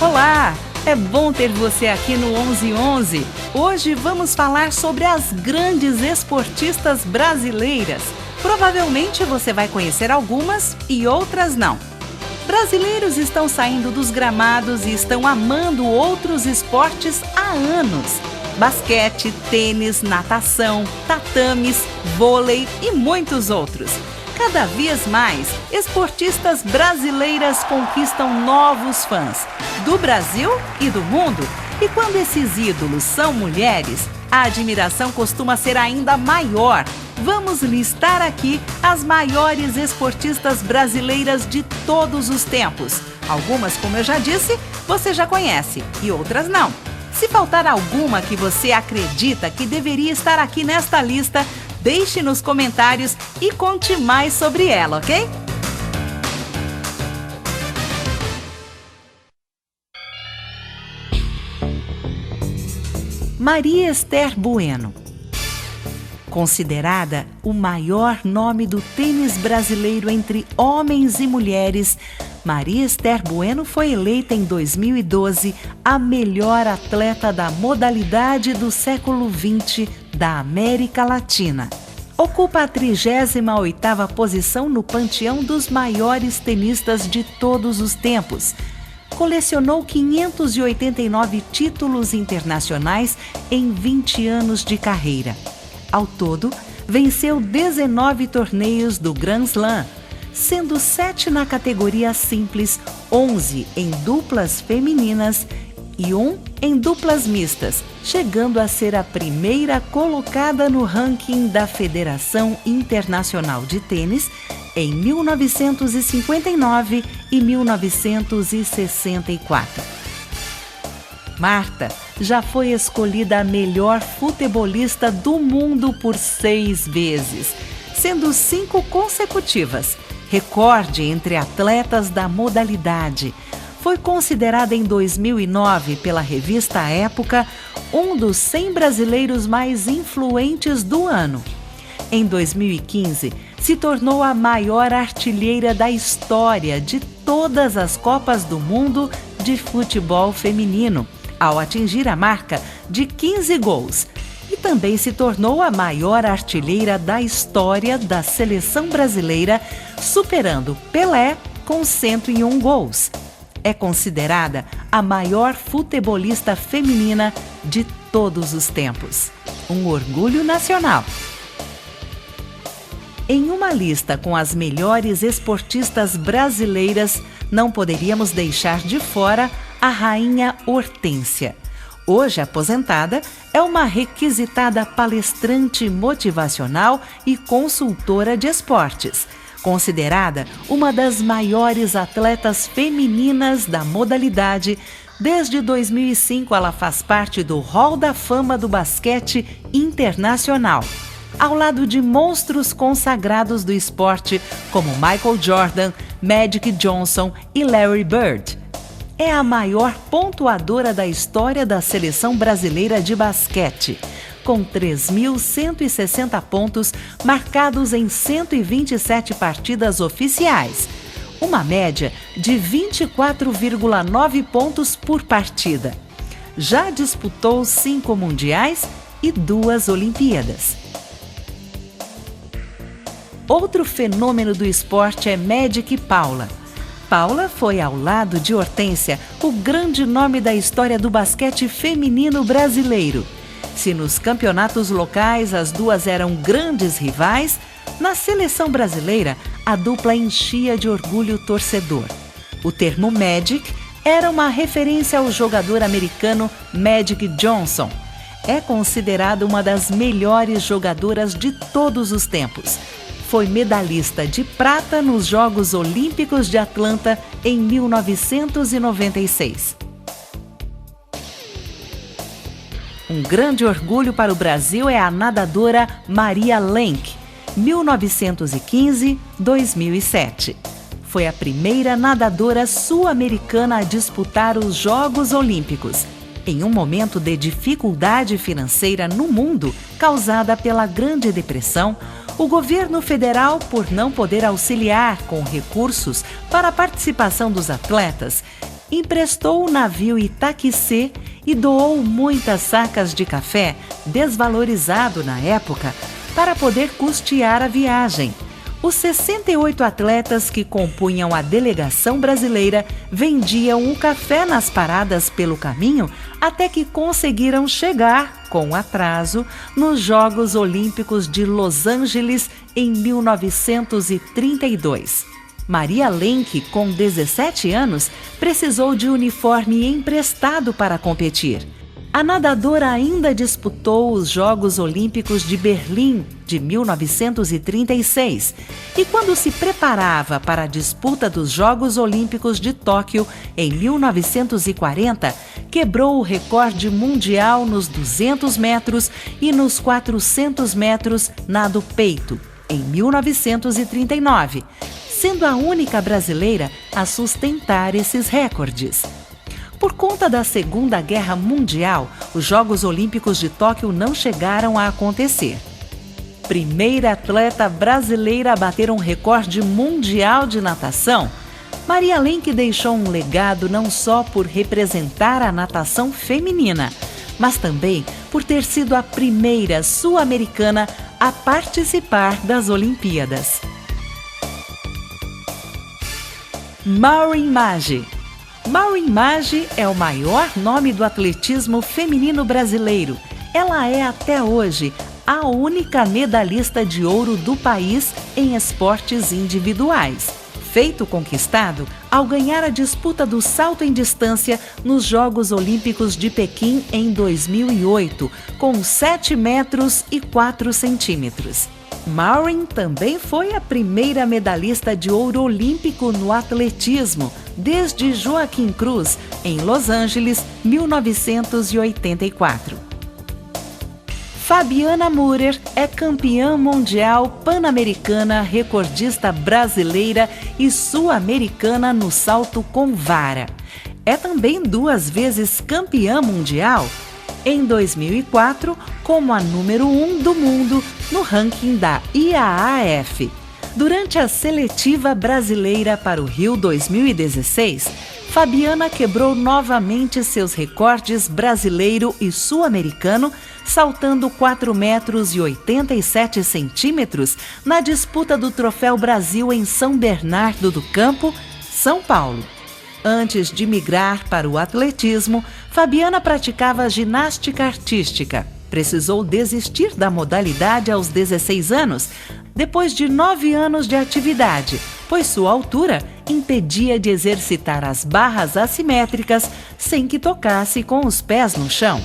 Olá, é bom ter você aqui no 1111. Hoje vamos falar sobre as grandes esportistas brasileiras. Provavelmente você vai conhecer algumas e outras não. Brasileiros estão saindo dos gramados e estão amando outros esportes há anos. Basquete, tênis, natação, tatames, vôlei e muitos outros. Cada vez mais, esportistas brasileiras conquistam novos fãs, do Brasil e do mundo. E quando esses ídolos são mulheres, a admiração costuma ser ainda maior. Vamos listar aqui as maiores esportistas brasileiras de todos os tempos. Algumas, como eu já disse, você já conhece e outras não. Se faltar alguma que você acredita que deveria estar aqui nesta lista, deixe nos comentários e conte mais sobre ela, ok? Maria Esther Bueno. Considerada o maior nome do tênis brasileiro entre homens e mulheres, Maria Esther Bueno foi eleita em 2012 a melhor atleta da modalidade do século XX da América Latina. Ocupa a 38ª posição no panteão dos maiores tenistas de todos os tempos. Colecionou 589 títulos internacionais em 20 anos de carreira. Ao todo, venceu 19 torneios do Grand Slam, sendo 7 na categoria simples, 11 em duplas femininas e 1 em duplas mistas, chegando a ser a primeira colocada no ranking da Federação Internacional de Tênis em 1959 e 1964. Marta já foi escolhida a melhor futebolista do mundo por 6 vezes, sendo 5 consecutivas, recorde entre atletas da modalidade. Foi considerada em 2009 pela revista Época um dos 100 brasileiros mais influentes do ano. Em 2015, se tornou a maior artilheira da história de todas as Copas do Mundo de futebol feminino, ao atingir a marca de 15 gols. E também se tornou a maior artilheira da história da seleção brasileira, superando Pelé com 101 gols. É considerada a maior futebolista feminina de todos os tempos. Um orgulho nacional. Em uma lista com as melhores esportistas brasileiras, não poderíamos deixar de fora a rainha Hortência. Hoje aposentada, é uma requisitada palestrante motivacional e consultora de esportes. Considerada uma das maiores atletas femininas da modalidade, desde 2005 ela faz parte do Hall da Fama do Basquete Internacional, ao lado de monstros consagrados do esporte como Michael Jordan, Magic Johnson e Larry Bird. É a maior pontuadora da história da seleção brasileira de basquete, com 3.160 pontos marcados em 127 partidas oficiais, uma média de 24,9 pontos por partida. Já disputou 5 mundiais e 2 Olimpíadas. Outro fenômeno do esporte é Magic Paula. Paula foi, ao lado de Hortência, o grande nome da história do basquete feminino brasileiro. Se nos campeonatos locais as duas eram grandes rivais, na seleção brasileira a dupla enchia de orgulho o torcedor. O termo Magic era uma referência ao jogador americano Magic Johnson. É considerada uma das melhores jogadoras de todos os tempos. Foi medalhista de prata nos Jogos Olímpicos de Atlanta em 1996. Um grande orgulho para o Brasil é a nadadora Maria Lenk, 1915-2007. Foi a primeira nadadora sul-americana a disputar os Jogos Olímpicos, em um momento de dificuldade financeira no mundo causada pela Grande Depressão. O governo federal, por não poder auxiliar com recursos para a participação dos atletas, emprestou o navio Itaquissê e doou muitas sacas de café, desvalorizado na época, para poder custear a viagem. Os 68 atletas que compunham a delegação brasileira vendiam o café nas paradas pelo caminho até que conseguiram chegar, com atraso, nos Jogos Olímpicos de Los Angeles em 1932. Maria Lenk, com 17 anos, precisou de uniforme emprestado para competir. A nadadora ainda disputou os Jogos Olímpicos de Berlim de 1936 e, quando se preparava para a disputa dos Jogos Olímpicos de Tóquio em 1940, quebrou o recorde mundial nos 200 metros e nos 400 metros nado peito, em 1939, sendo a única brasileira a sustentar esses recordes. Por conta da Segunda Guerra Mundial, os Jogos Olímpicos de Tóquio não chegaram a acontecer. Primeira atleta brasileira a bater um recorde mundial de natação, Maria Lenk deixou um legado não só por representar a natação feminina, mas também por ter sido a primeira sul-americana a participar das Olimpíadas. Maureen Maggi. Maureen Maggi é o maior nome do atletismo feminino brasileiro. Ela é, até hoje, a única medalhista de ouro do país em esportes individuais. Feito conquistado ao ganhar a disputa do salto em distância nos Jogos Olímpicos de Pequim em 2008, com 7 metros e 4 centímetros. Maureen também foi a primeira medalhista de ouro olímpico no atletismo, desde Joaquim Cruz, em Los Angeles, 1984. Fabiana Müller é campeã mundial pan-americana, recordista brasileira e sul-americana no salto com vara. É também 2 vezes campeã mundial. Em 2004, como a número 1 do mundo no ranking da IAAF. Durante a seletiva brasileira para o Rio 2016, Fabiana quebrou novamente seus recordes brasileiro e sul-americano, saltando 4 metros e 87 centímetros na disputa do Troféu Brasil em São Bernardo do Campo, São Paulo. Antes de migrar para o atletismo, Fabiana praticava ginástica artística. Precisou desistir da modalidade aos 16 anos, depois de 9 anos de atividade, pois sua altura impedia de exercitar as barras assimétricas sem que tocasse com os pés no chão.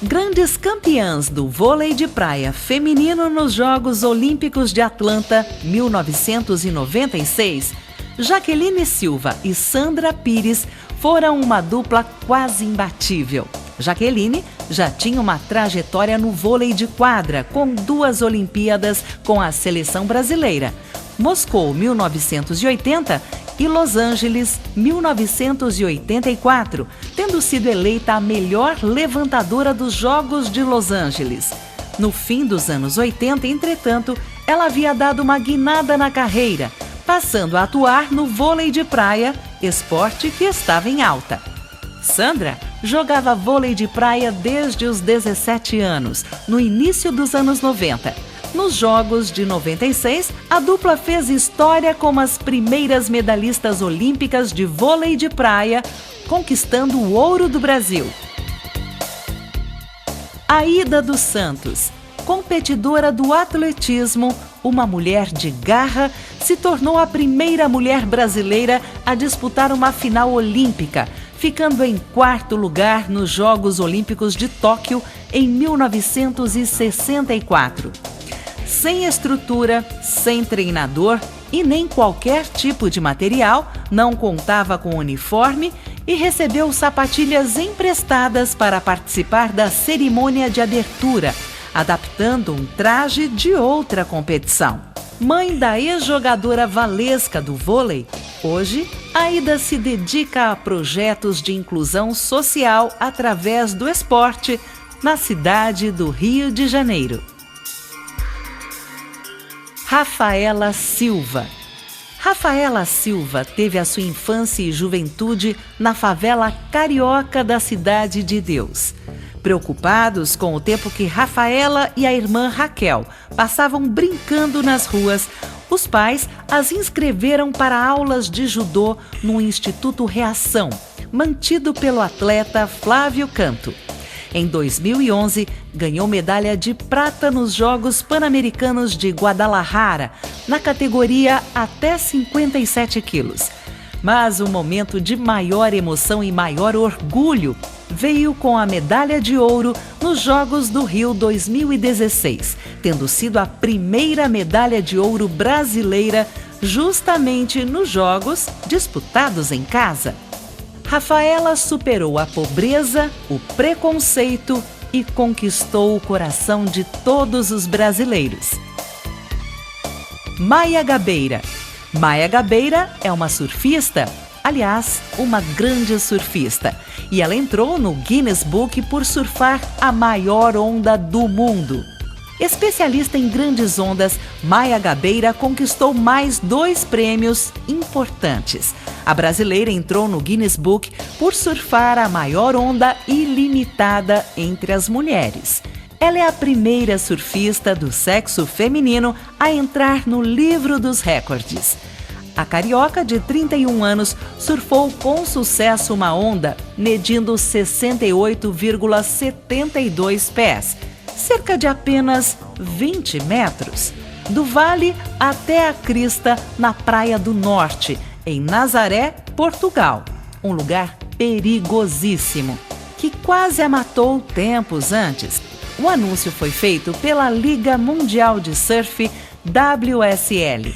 Grandes campeãs do vôlei de praia feminino nos Jogos Olímpicos de Atlanta, 1996, Jaqueline Silva e Sandra Pires foram uma dupla quase imbatível. Jaqueline já tinha uma trajetória no vôlei de quadra, com 2 Olimpíadas com a seleção brasileira, Moscou 1980 e Los Angeles 1984, tendo sido eleita a melhor levantadora dos Jogos de Los Angeles. No fim dos anos 80, entretanto, ela havia dado uma guinada na carreira, passando a atuar no vôlei de praia, esporte que estava em alta. Sandra jogava vôlei de praia desde os 17 anos, no início dos anos 90. Nos Jogos de 96, a dupla fez história como as primeiras medalhistas olímpicas de vôlei de praia, conquistando o ouro do Brasil. Aida dos Santos, competidora do atletismo, uma mulher de garra, se tornou a primeira mulher brasileira a disputar uma final olímpica, ficando em 4º lugar nos Jogos Olímpicos de Tóquio em 1964. Sem estrutura, sem treinador e nem qualquer tipo de material, não contava com uniforme e recebeu sapatilhas emprestadas para participar da cerimônia de abertura, adaptando um traje de outra competição. Mãe da ex-jogadora Valesca do vôlei, hoje, Aida se dedica a projetos de inclusão social através do esporte na cidade do Rio de Janeiro. Rafaela Silva. Rafaela Silva teve a sua infância e juventude na favela carioca da Cidade de Deus. Preocupados com o tempo que Rafaela e a irmã Raquel passavam brincando nas ruas, os pais as inscreveram para aulas de judô no Instituto Reação, mantido pelo atleta Flávio Canto. Em 2011, ganhou medalha de prata nos Jogos Pan-Americanos de Guadalajara, na categoria até 57 quilos. Mas o momento de maior emoção e maior orgulho veio com a medalha de ouro nos Jogos do Rio 2016, tendo sido a primeira medalha de ouro brasileira justamente nos Jogos disputados em casa. Rafaela superou a pobreza, o preconceito e conquistou o coração de todos os brasileiros. Maia Gabeira. Maia Gabeira é uma surfista, aliás, uma grande surfista, e ela entrou no Guinness Book por surfar a maior onda do mundo. Especialista em grandes ondas, Maia Gabeira conquistou mais 2 prêmios importantes. A brasileira entrou no Guinness Book por surfar a maior onda ilimitada entre as mulheres. Ela é a primeira surfista do sexo feminino a entrar no livro dos recordes. A carioca de 31 anos surfou com sucesso uma onda medindo 68,72 pés, cerca de apenas 20 metros, do vale até a crista na Praia do Norte, em Nazaré, Portugal, um lugar perigosíssimo, que quase a matou tempos antes. O anúncio foi feito pela Liga Mundial de Surf, WSL.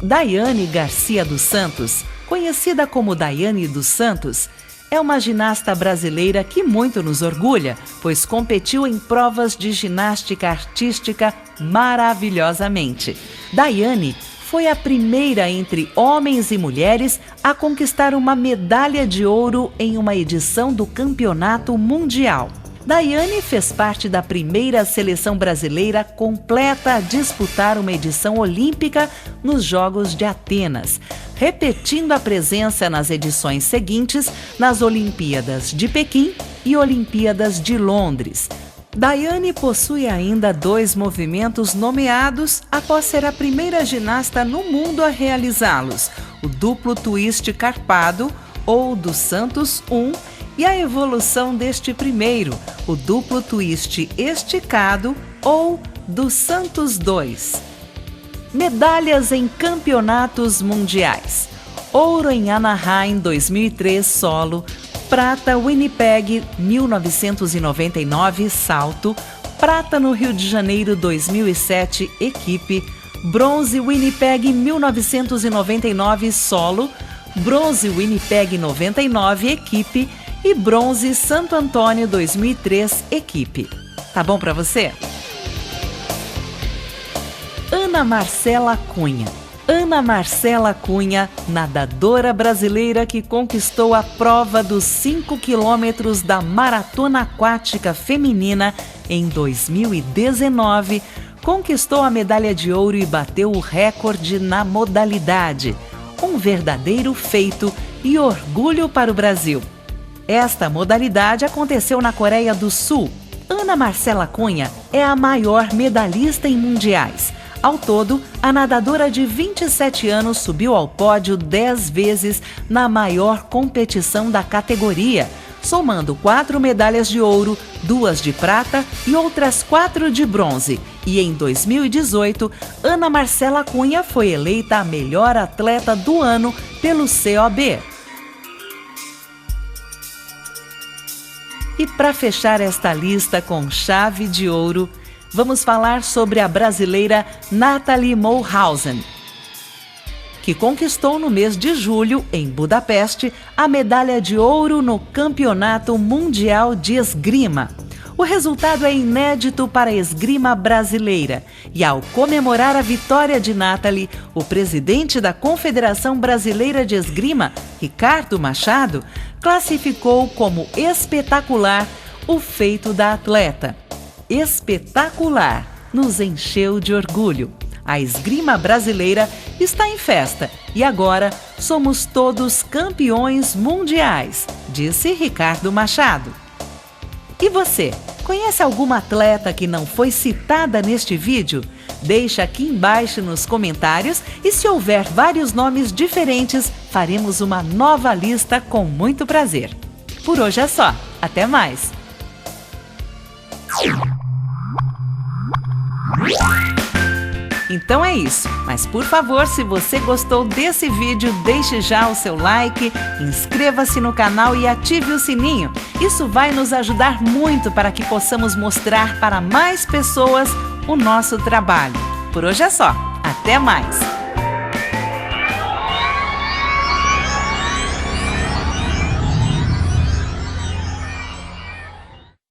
Daiane Garcia dos Santos, conhecida como Daiane dos Santos, é uma ginasta brasileira que muito nos orgulha, pois competiu em provas de ginástica artística maravilhosamente. Daiane foi a primeira entre homens e mulheres a conquistar uma medalha de ouro em uma edição do Campeonato Mundial. Daiane fez parte da primeira seleção brasileira completa a disputar uma edição olímpica nos Jogos de Atenas, repetindo a presença nas edições seguintes nas Olimpíadas de Pequim e Olimpíadas de Londres. Daiane possui ainda 2 movimentos nomeados após ser a primeira ginasta no mundo a realizá-los: o duplo twist carpado, ou dos Santos 1, e a evolução deste primeiro, o duplo twist esticado, ou dos Santos 2. Medalhas em campeonatos mundiais: ouro em Anaheim 2003 solo, prata Winnipeg 1999 salto, prata no Rio de Janeiro 2007 equipe, bronze Winnipeg 1999 solo, bronze Winnipeg 99 equipe e bronze Santo Antônio 2003 equipe. Tá bom para você? Ana Marcela Cunha. Ana Marcela Cunha, nadadora brasileira que conquistou a prova dos 5 quilômetros da Maratona Aquática Feminina em 2019, conquistou a medalha de ouro e bateu o recorde na modalidade. Um verdadeiro feito e orgulho para o Brasil. Esta modalidade aconteceu na Coreia do Sul. Ana Marcela Cunha é a maior medalhista em mundiais. Ao todo, a nadadora de 27 anos subiu ao pódio 10 vezes na maior competição da categoria, somando 4 medalhas de ouro, 2 de prata e outras 4 de bronze. E em 2018, Ana Marcela Cunha foi eleita a melhor atleta do ano pelo COB. E para fechar esta lista com chave de ouro, vamos falar sobre a brasileira Nathalie Mulhausen, que conquistou no mês de julho, em Budapeste, a medalha de ouro no Campeonato Mundial de Esgrima. O resultado é inédito para a esgrima brasileira e, ao comemorar a vitória de Nathalie, o presidente da Confederação Brasileira de Esgrima, Ricardo Machado, classificou como espetacular o feito da atleta. Espetacular! Nos encheu de orgulho. A esgrima brasileira está em festa e agora somos todos campeões mundiais, disse Ricardo Machado. E você, conhece alguma atleta que não foi citada neste vídeo? Deixa aqui embaixo nos comentários e se houver vários nomes diferentes, faremos uma nova lista com muito prazer. Por hoje é só. Até mais! Então é isso, mas por favor, se você gostou desse vídeo, deixe já o seu like, inscreva-se no canal e ative o sininho. Isso vai nos ajudar muito para que possamos mostrar para mais pessoas o nosso trabalho. Por hoje é só, até mais!